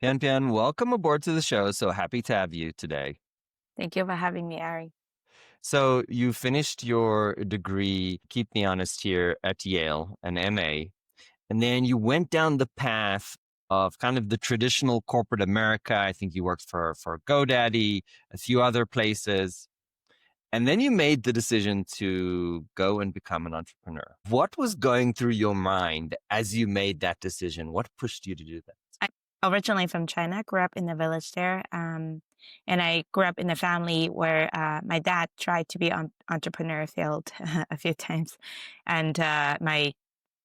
Pianpian, welcome aboard to the show. So happy to have you today. Thank you for having me, Ari. So you finished your degree, keep me honest here, at Yale, an MA, and then you went down the path of kind of the traditional corporate America. I think you worked for GoDaddy, a few other places, and then you made the decision to go and become an entrepreneur. What was going through your mind as you made that decision? What pushed you to do that? I'm originally from China, grew up in the village there. And I grew up in a family where my dad tried to be on entrepreneur, failed a few times. And my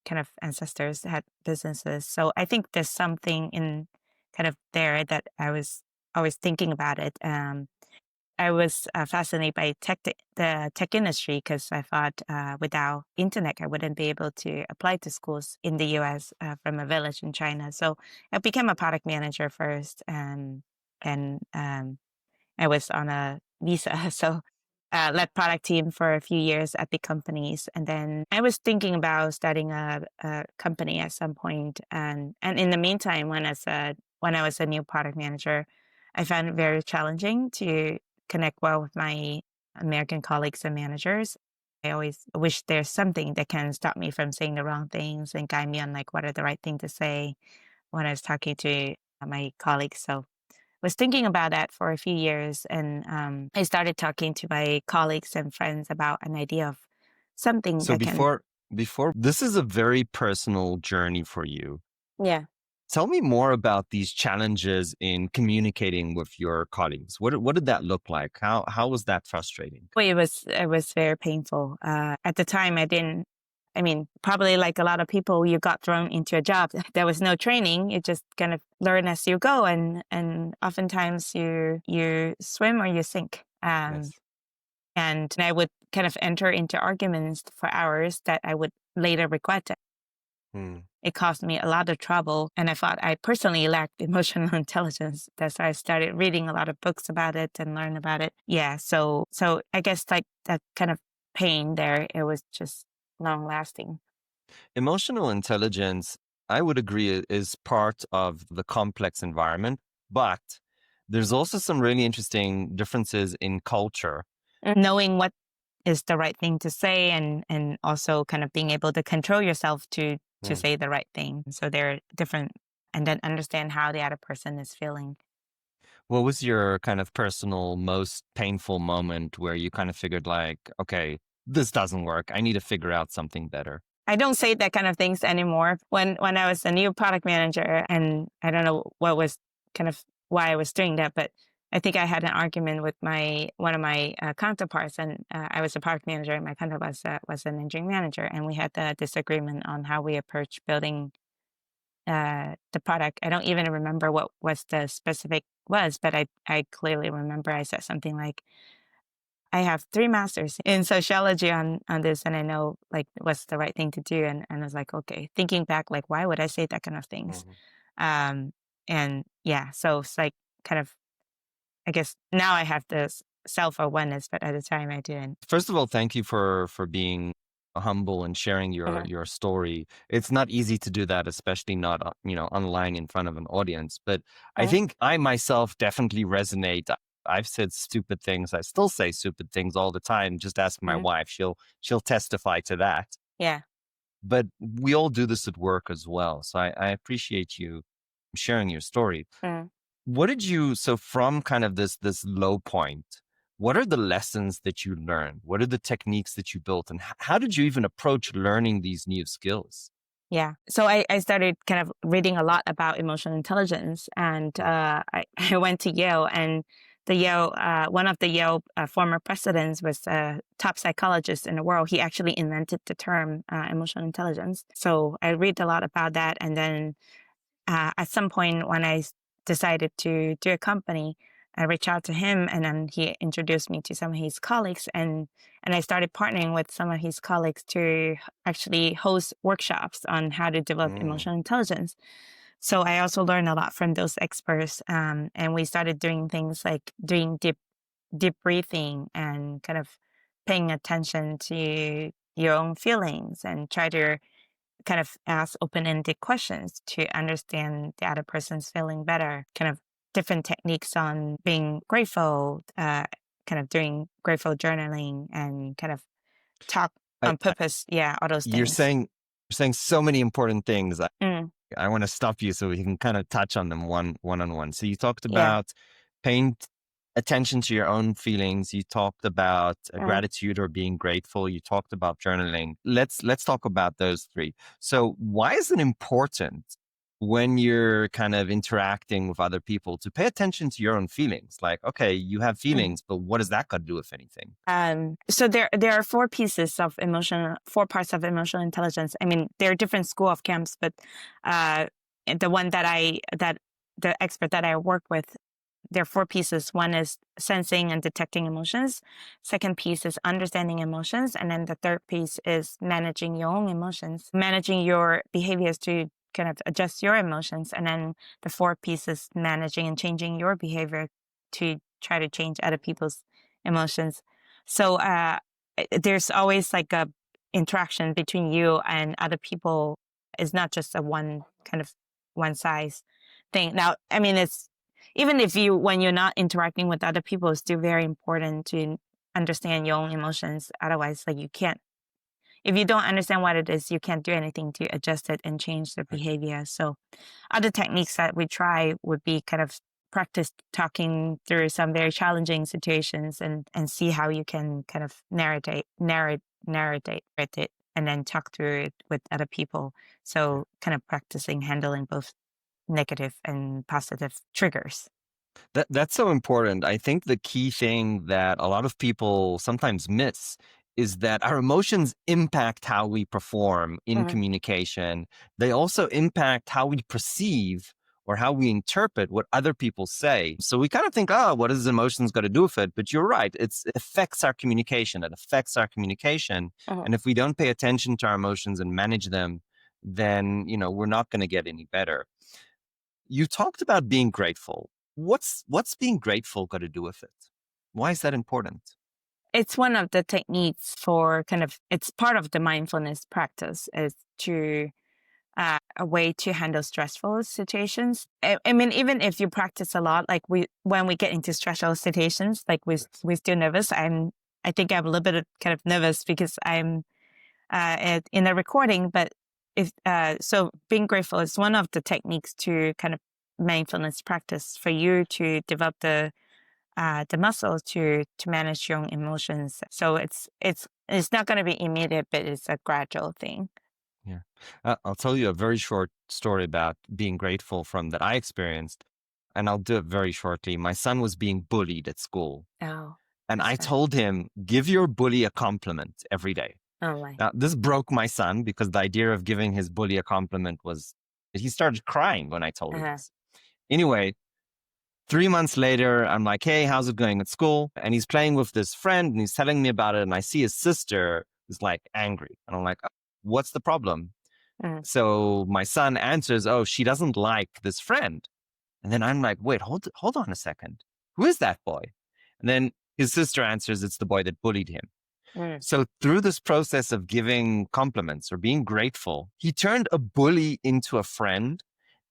kind of ancestors had businesses. So I think there's something in kind of there that I was always thinking about it. I was fascinated by the tech industry because I thought without internet, I wouldn't be able to apply to schools in the US from a village in China. So I became a product manager first, and I was on a visa. So led product team for a few years at big companies, and then I was thinking about starting a company at some point. And in the meantime, when I was a new product manager, I found it very challenging to connect well with my American colleagues and managers. I always wish there's something that can stop me from saying the wrong things and guide me on like what are the right thing to say when I was talking to my colleagues. So was thinking about that for a few years, and I started talking to my colleagues and friends about an idea of something So that can, before this is a very personal journey for you. yeah. Tell me more about these challenges in communicating with your colleagues. What did that look like? How was that frustrating? Well, it was very painful. At the time, I didn't. I mean, probably like a lot of people, you got thrown into a job. There was no training. You just kind of learn as you go, and oftentimes you swim or you sink. Yes. And I would kind of enter into arguments for hours that I would later regret. Hmm. It caused me a lot of trouble, and I thought I personally lacked emotional intelligence. That's why I started reading a lot of books about it and learn about it. Yeah, so I guess like that kind of pain there, it was just long lasting. Emotional intelligence, I would agree, is part of the complex environment, but there's also some really interesting differences in culture. Knowing what is the right thing to say, and also kind of being able to control yourself to Hmm. say the right thing. So they're different, and then understand how the other person is feeling. What was your kind of personal, most painful moment where you kind of figured like, okay, this doesn't work. I need to figure out something better. I don't say that kind of things anymore. When I was a new product manager, and I don't know what was kind of why I was doing that, but I think I had an argument with my one of my counterparts, and I was a product manager, and my counterpart was an engineering manager, and we had a disagreement on how we approach building the product. I don't even remember what was the specific was, but I clearly remember I said something like, I have 3 masters in sociology on this, and I know, like, what's the right thing to do, and I was like, "Okay." Thinking back, like, why would I say that kind of things? Mhm. Um, and yeah, so it's like kind of I guess now I have this self-awareness, but at the time I didn't. First of all, thank you for being humble and sharing Mhm, your story. It's not easy to do that, especially not online in front of an audience. But I mhm, think I myself definitely resonate. I've said stupid things. I still say stupid things all the time. Just ask my mhm. wife; she'll testify to that. Yeah. But we all do this at work as well. So I appreciate you sharing your story. Mm. What did you, so from kind of this low point, what are the lessons that you learned? What are the techniques that you built? And how did you even approach learning these new skills? Yeah. So I started kind of reading a lot about emotional intelligence, and Mm, I went to Yale, and one of the Yale former presidents was a top psychologist in the world. He actually invented the term emotional intelligence. So I read a lot about that, and then at some point when decided to do a company, I reached out to him, and then he introduced me to some of his colleagues, and I started partnering with some of his colleagues to actually host workshops on how to develop mm, emotional intelligence. So I also learned a lot from those experts, and we started doing things like doing deep breathing and kind of paying attention to your own feelings and try to kind of ask open-ended questions to understand the other person's feeling better. Kind of different techniques on being grateful, kind of doing grateful journaling, and kind of talk I, on purpose. Yeah, all those you're things. saying so many important things. Mm, I want to stop you so we can kind of touch on them one on one. So you talked yeah. about paying attention to your own feelings. You talked about Mm, gratitude or being grateful. You talked about journaling. Let's talk about those three. So why is it important when you're kind of interacting with other people to pay attention to your own feelings? Like, okay, you have mm. feelings, but what does that got to do with anything? So there are four parts of emotional intelligence. I mean, there are different school of camps, but uh, the one that the expert that I work with, there are four pieces. One is sensing and detecting emotions. Second piece is understanding emotions, and then the third piece is managing your own emotions, managing your behaviors to kind of adjust your emotions, and then the fourth piece is managing and changing your behavior to try to change other people's emotions. So there's always like a interaction between you and other people. It's not just a one size thing. Now, I mean, it's even if when you're not interacting with other people, it's still very important to understand your own emotions. Otherwise, like you can't, if you don't understand what it is, you can't do anything to adjust it and change their Right. behavior. So other techniques that we try would be kind of practice talking through some very challenging situations and see how you can kind of narrate it and then talk through it with other people. So kind of practicing handling both negative and positive triggers. That's so important. I think the key thing that a lot of people sometimes miss is that our emotions impact how we perform in Mhm. communication. They also impact how we perceive or how we interpret what other people say. So we kind of think, oh, what does emotions got to do with it? But you're right. It affects our communication. It affects our communication. Mhm. And if we don't pay attention to our emotions and manage them, then, we're not going to get any better. You talked about being grateful. What's being grateful got to do with it? Why is that important? It's one of the techniques for kind of, it's part of the mindfulness practice is to a way to handle stressful situations. I mean, even if you practice a lot, like when we get into stressful situations, like we're still nervous. I think I'm a little bit kind of nervous because I'm in a recording, but so being grateful is one of the techniques to kind of mindfulness practice for you to develop the muscle to manage your own emotions. So it's not going to be immediate, but it's a gradual thing. Yeah. I'll tell you a very short story about being grateful from that I experienced, and I'll do it very shortly. My son was being bullied at school, Oh, and that's I fine. told him, give your bully a compliment every day. Oh my. Now, this broke my son because the idea of giving his bully a compliment was, he started crying when I told him Uh-huh. this. Anyway, 3 months later, I'm like, hey, how's it going at school? And he's playing with this friend and he's telling me about it. And I see his sister is like angry. And I'm like, oh, what's the problem? Mm, So my son answers, oh, she doesn't like this friend. And then I'm like, wait, hold on a second. Who is that boy? And then his sister answers, it's the boy that bullied him. mm. So through this process of giving compliments or being grateful, he turned a bully into a friend.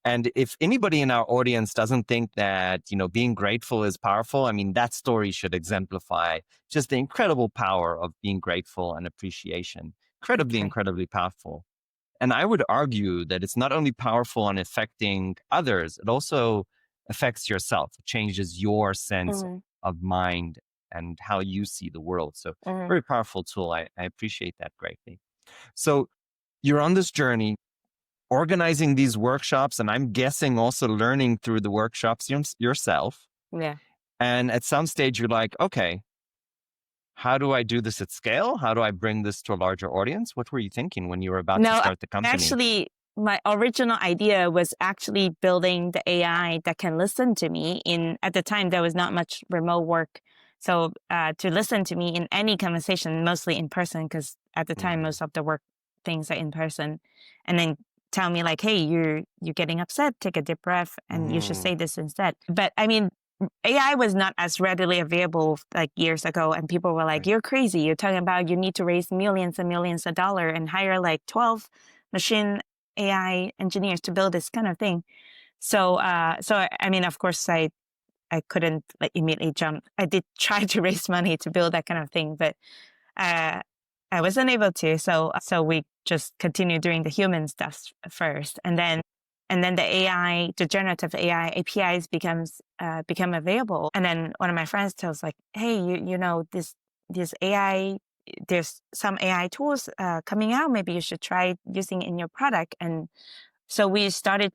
And if anybody in our audience doesn't think that, being grateful is powerful, I mean, that story should exemplify just the incredible power of being grateful and appreciation. Incredibly, Okay. incredibly powerful. And I would argue that it's not only powerful on affecting others, it also affects yourself. It changes your sense Mm, of mind and how you see the world. So, mm. very powerful tool. I appreciate that greatly. So, you're on this journey organizing these workshops, and I'm guessing also learning through the workshops yourself. Yeah. And at some stage, you're like, okay, how do I do this at scale? How do I bring this to a larger audience? What were you thinking when you were about to No, start the company? actually, my original idea was actually building the AI that can listen to me. At the time, there was not much remote work, so to listen to me in any conversation, mostly in person, because at the time Mm, most of the work things are in person, and then tell me like, "Hey, you're getting upset. Take a deep breath, and you should mm, say this instead." But I mean, AI was not as readily available like years ago, and people were like, right. "You're crazy. You're talking about you need to raise millions and millions of dollars and hire like 12 machine AI engineers to build this kind of thing. So I mean, of course, I couldn't like immediately jump. I did try to raise money to build that kind of thing, but uh, I wasn't able to. So we just continued doing the human stuff first, and then the AI, the generative AI APIs become available. And then one of my friends tells like, hey, you know this AI. There's some AI tools coming out. Maybe you should try using in your product. And so we started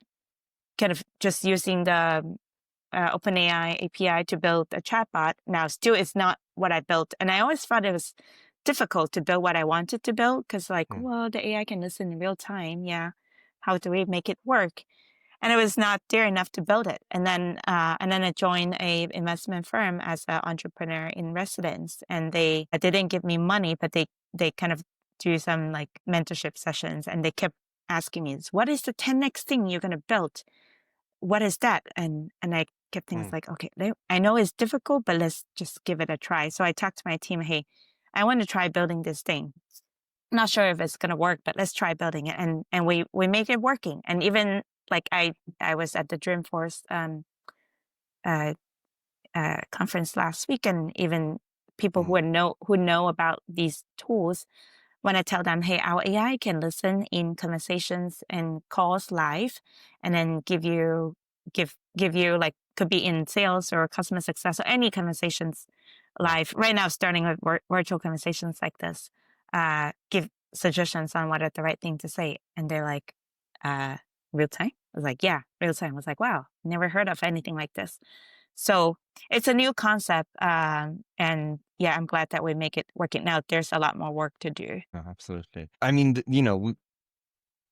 kind of just using the OpenAI API to build a chatbot. Now, still, it's not what I built, and I always thought it was difficult to build what I wanted to build because, like, Mm, well, the AI can listen in real time. Yeah, how do we make it work? And it was not there enough to build it. And then I joined a investment firm as an entrepreneur in residence, and they didn't give me money, but they kind of do some like mentorship sessions, and they kept asking me, "What is the 10 next thing you're gonna build? What is that?" And I kept things mm, like, okay, I know it's difficult, but let's just give it a try. So I talked to my team, hey, I want to try building this thing. Not sure if it's gonna work, but let's try building it. And we make it working. And even like I was at the Dreamforce uh, conference last week, and even people mm, who know about these tools, when I tell them, hey, our AI can listen in conversations and calls live, and then give you like could be in sales or customer success or any conversations yeah. live. Right now, starting with virtual conversations like this, give suggestions on what are the right thing to say, and they're like, uh, real time. I was like, yeah, real time. I was like, wow, never heard of anything like this. So it's a new concept, and yeah, I'm glad that we make it working. Now there's a lot more work to do. No, absolutely. I mean,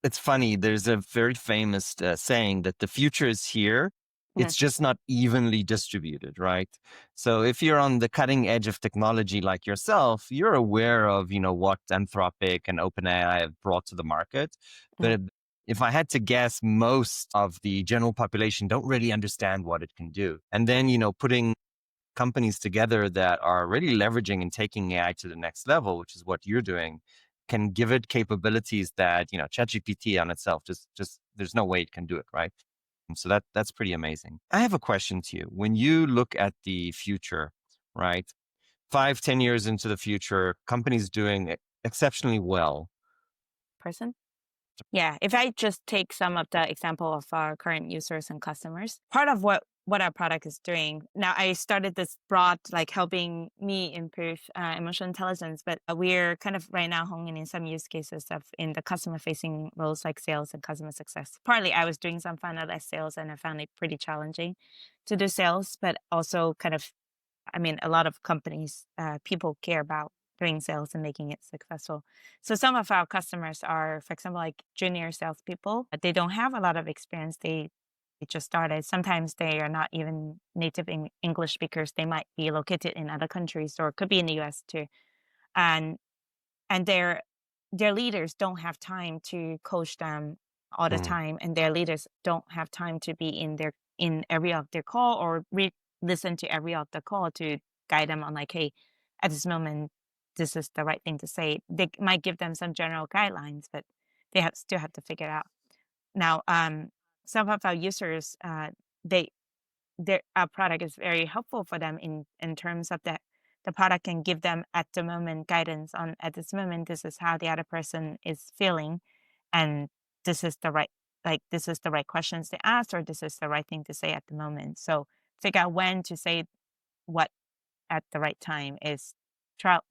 it's funny. There's a very famous saying that the future is here. Mm, It's just not evenly distributed, right? So if you're on the cutting edge of technology like yourself, you're aware of, what Anthropic and OpenAI have brought to the market. mm, But if I had to guess, most of the general population don't really understand what it can do. And then, putting companies together that are really leveraging and taking AI to the next level, which is what you're doing, can give it capabilities that ChatGPT on itself just there's no way it can do it, right? And so that's pretty amazing. I have a question to you. When you look at the future, right? 5, 10 years into the future, companies doing exceptionally well. person. Yeah, if I just take some of the example of our current users and customers, part of what our product is doing. Now, I started this broad, like helping me improve emotional intelligence, but we're kind of right now honing in some use cases of in the customer facing roles like sales and customer success. Partly, I was doing some funnel sales, and I found it pretty challenging to do sales, but also kind of I mean, a lot of companies, people care about doing sales and making it successful. So some of our customers are, for example, like junior salespeople. They don't have a lot of experience. They just started. Sometimes they are not even native English speakers. They might be located in other countries or could be in the US too. And and their leaders don't have time to coach them all the Mm, time, and their leaders don't have time to be in every of their call or listen to every of the call to guide them on like, hey, at this moment this is the right thing to say. They might give them some general guidelines, but still have to figure it out. Now, some of our users, they our product is very helpful for them in terms of that the product can give them at the moment guidance on at this moment this is how the other person is feeling, and this is the right this is the right questions to ask, or this is the right thing to say at the moment. So figure out when to say what at the right time is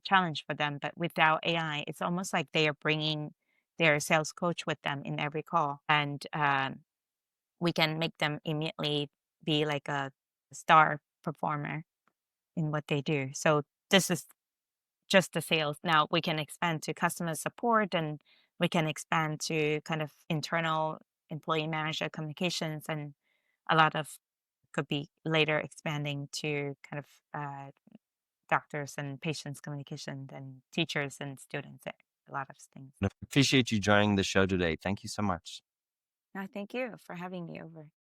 challenge for them. But without AI, it's almost like they are bringing their sales coach with them in every call, and we can make them immediately be like a star performer in what they do. So this is just the sales. Now we can expand to customer support, and we can expand to kind of internal employee manager communications, and a lot of could be later expanding to kind of doctors and patients communication and teachers and students, a lot of things. I appreciate you joining the show today. Thank you so much. No, thank you for having me over.